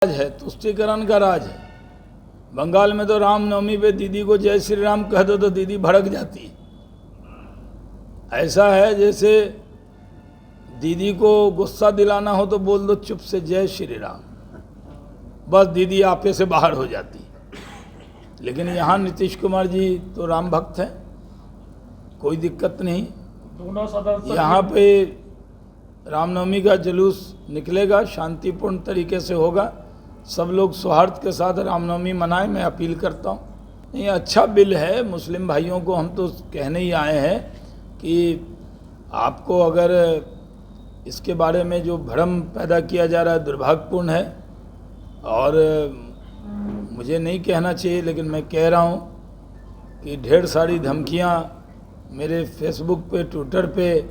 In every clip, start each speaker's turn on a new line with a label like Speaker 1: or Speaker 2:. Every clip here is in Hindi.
Speaker 1: राज है, तुष्टीकरण का राज है। बंगाल में तो रामनवमी पे दीदी को जय श्री राम कह दो तो दीदी भड़क जाती है। ऐसा है जैसे दीदी को गुस्सा दिलाना हो तो बोल दो चुप से जय श्री राम, बस दीदी आपे से बाहर हो जाती है। लेकिन यहाँ नीतीश कुमार जी तो राम भक्त हैं, कोई दिक्कत नहीं।
Speaker 2: दोनों सदस्य
Speaker 1: यहाँ पे रामनवमी का जुलूस निकलेगा, शांतिपूर्ण तरीके से होगा, सब लोग सौहार्द के साथ रामनवमी मनाएं, मैं अपील करता हूँ। ये अच्छा बिल है, मुस्लिम भाइयों को हम तो कहने ही आए हैं कि आपको अगर इसके बारे में जो भ्रम पैदा किया जा रहा है दुर्भाग्यपूर्ण है, और मुझे नहीं कहना चाहिए लेकिन मैं कह रहा हूँ कि ढेर सारी धमकियाँ मेरे फेसबुक पे, ट्विटर पे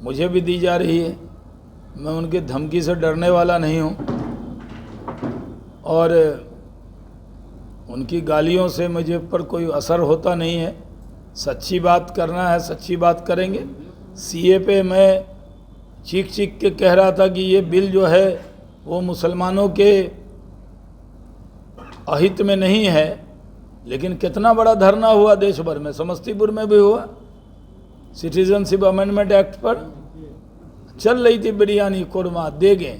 Speaker 1: मुझे भी दी जा रही है। मैं उनकी धमकी से डरने वाला नहीं हूँ और उनकी गालियों से मुझे पर कोई असर होता नहीं है। सच्ची बात करना है, सच्ची बात करेंगे। सीए पे मैं चीख चीख के कह रहा था कि ये बिल जो है वो मुसलमानों के अहित में नहीं है, लेकिन कितना बड़ा धरना हुआ देश भर में, समस्तीपुर में भी हुआ। सिटीजनशिप अमेंडमेंट एक्ट पर चल रही थी बिरयानी, कोरमा, देगे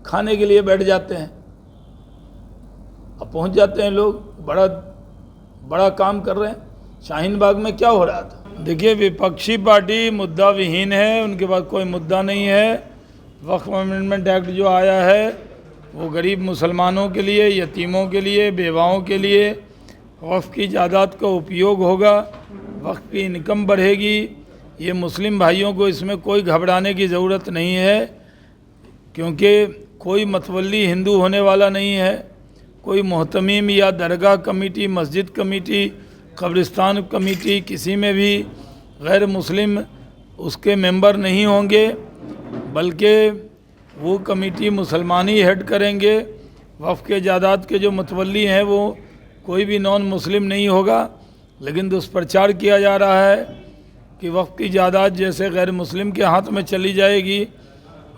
Speaker 1: खाने के लिए बैठ जाते हैं, अब पहुंच जाते हैं लोग, बड़ा काम कर रहे हैं। शाहीन बाग में क्या हो रहा था? देखिए, विपक्षी पार्टी मुद्दा विहीन है, उनके पास कोई मुद्दा नहीं है। वक्फ अमेंडमेंट एक्ट जो आया है वो गरीब मुसलमानों के लिए, यतीमों के लिए, बेवाओं के लिए वक्फ की जायदाद का उपयोग होगा, वक्फ की इनकम बढ़ेगी। ये मुस्लिम भाइयों को इसमें कोई घबराने की ज़रूरत नहीं है, क्योंकि कोई मतवल्ली हिंदू होने वाला नहीं है। कोई मोहतमीम या दरगाह कमेटी, मस्जिद कमेटी, कब्रिस्तान कमेटी, किसी में भी गैर मुस्लिम उसके मेंबर नहीं होंगे, बल्कि वो कमेटी मुसलमान ही हेड करेंगे। वक्फ के जायदाद के जो मतवल्ली हैं वो कोई भी नॉन मुस्लिम नहीं होगा। लेकिन दुष्प्रचार किया जा रहा है कि वक्फ की जायदाद जैसे गैर मुस्लिम के हाथ में चली जाएगी,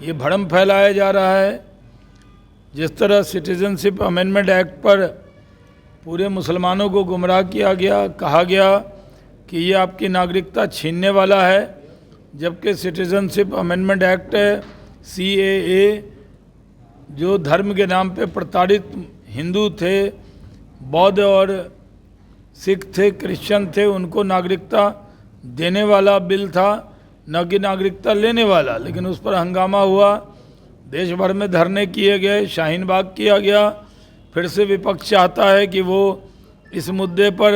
Speaker 1: ये भ्रम फैलाया जा रहा है। जिस तरह सिटीजनशिप अमेंडमेंट एक्ट पर पूरे मुसलमानों को गुमराह किया गया, कहा गया कि ये आपकी नागरिकता छीनने वाला है, जबकि सिटीजनशिप अमेंडमेंट एक्ट CAA जो धर्म के नाम पे प्रताड़ित हिंदू थे, बौद्ध और सिख थे, क्रिश्चियन थे, उनको नागरिकता देने वाला बिल था, न कि नागरिकता लेने वाला। लेकिन उस पर हंगामा हुआ, देश भर में धरने किए गए, शाहीन बाग किया गया। फिर से विपक्ष चाहता है कि वो इस मुद्दे पर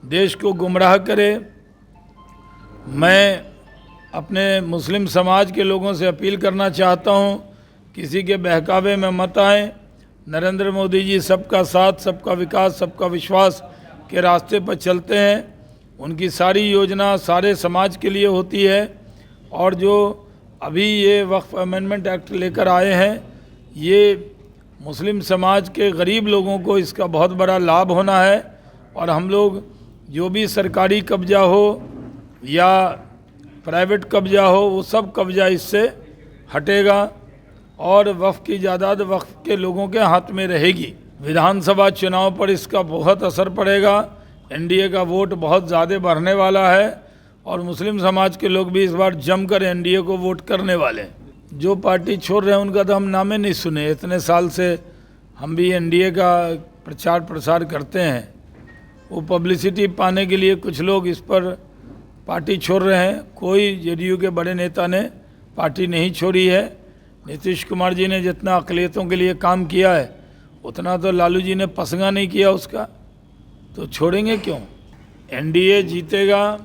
Speaker 1: देश को गुमराह करे। मैं अपने मुस्लिम समाज के लोगों से अपील करना चाहता हूँ, किसी के बहकावे में मत आएं। नरेंद्र मोदी जी सबका साथ, सबका विकास, सबका विश्वास के रास्ते पर चलते हैं। उनकी सारी योजना सारे समाज के लिए होती है, और जो अभी ये वक्फ अमेंडमेंट एक्ट लेकर आए हैं, ये मुस्लिम समाज के गरीब लोगों को इसका बहुत बड़ा लाभ होना है। और हम लोग जो भी सरकारी कब्जा हो या प्राइवेट कब्जा हो, वो सब कब्जा इससे हटेगा और वक्फ की जायदाद वक्फ के लोगों के हाथ में रहेगी। विधानसभा चुनाव पर इसका बहुत असर पड़ेगा। एनडीए का वोट बहुत ज़्यादा बढ़ने वाला है और मुस्लिम समाज के लोग भी इस बार जमकर एनडीए को वोट करने वाले हैं। जो पार्टी छोड़ रहे हैं उनका तो हम नामे नहीं सुने, इतने साल से हम भी एनडीए का प्रचार प्रसार करते हैं। वो पब्लिसिटी पाने के लिए कुछ लोग इस पर पार्टी छोड़ रहे हैं। कोई जेडीयू के बड़े नेता ने पार्टी नहीं छोड़ी है। नीतीश कुमार जी ने जितना अक़लियतों के लिए काम किया है उतना तो लालू जी ने पसंगा नहीं किया उसका, तो छोड़ेंगे क्यों? एनडीए जीतेगा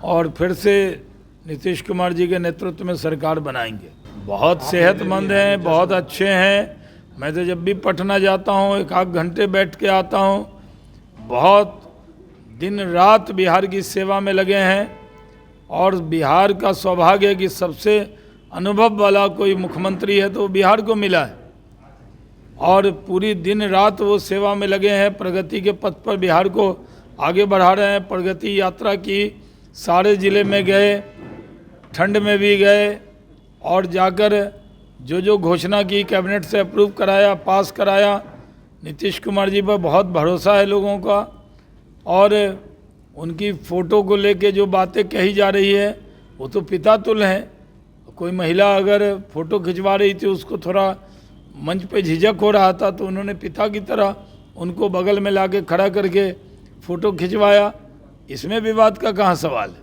Speaker 1: और फिर से नीतीश कुमार जी के नेतृत्व में सरकार बनाएंगे। बहुत सेहतमंद हैं, बहुत अच्छे हैं। मैं तो जब भी पटना जाता हूँ 1 घंटे बैठ के आता हूँ। बहुत दिन रात बिहार की सेवा में लगे हैं, और बिहार का सौभाग्य है कि सबसे अनुभव वाला कोई मुख्यमंत्री है तो बिहार को मिला है, और पूरी दिन रात वो सेवा में लगे हैं। प्रगति के पथ पर बिहार को आगे बढ़ा रहे हैं। प्रगति यात्रा की, सारे ज़िले में गए, ठंड में भी गए, और जाकर जो जो घोषणा की कैबिनेट से अप्रूव कराया, पास कराया, नीतीश कुमार जी पर बहुत भरोसा है लोगों का। और उनकी फ़ोटो को लेके जो बातें कही जा रही है वो तो पिता तुल्य हैं। कोई महिला अगर फ़ोटो खिंचवा रही थी, उसको थोड़ा मंच पे झिझक हो रहा था, तो उन्होंने पिता की तरह उनको बगल में लाके खड़ा करके फ़ोटो खिंचवाया। इसमें विवाद का कहाँ सवाल है।